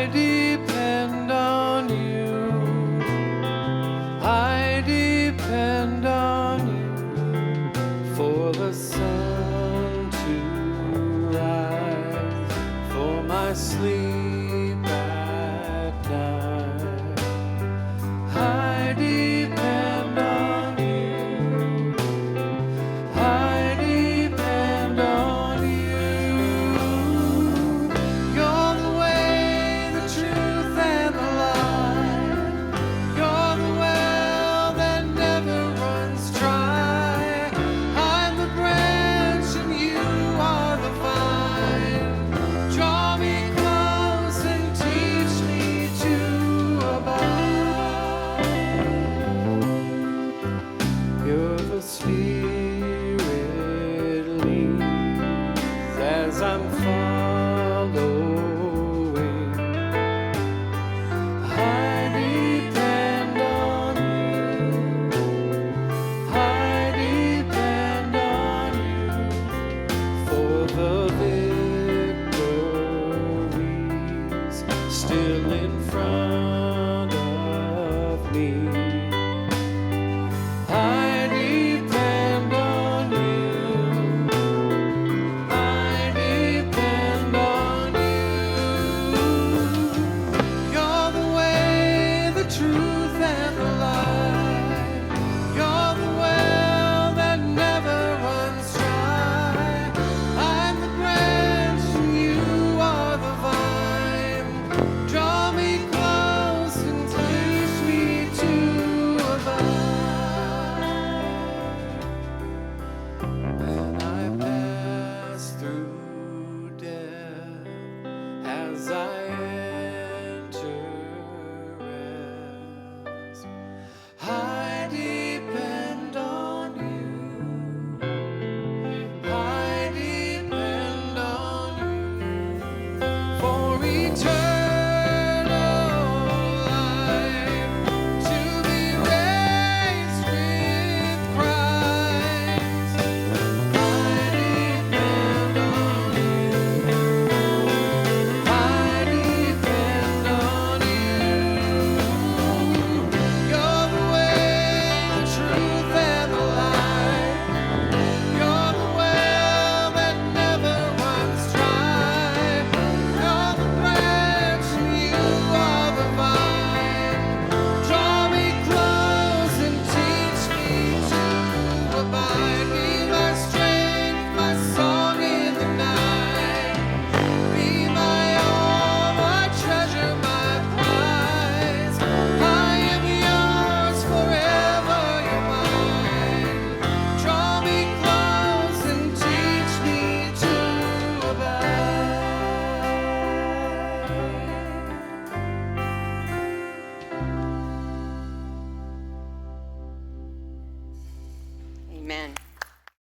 I depend on you. I depend on you for the sun to rise, for my sleep at night. I depend on you. I depend on you. You're the way, the truth, and the light. You're the well that never runs dry. I'm the branch and you are the vine. Draw me close and teach me to abide. You're the Spirit leads as I'm following. I depend on you. I depend on you for the victories still in front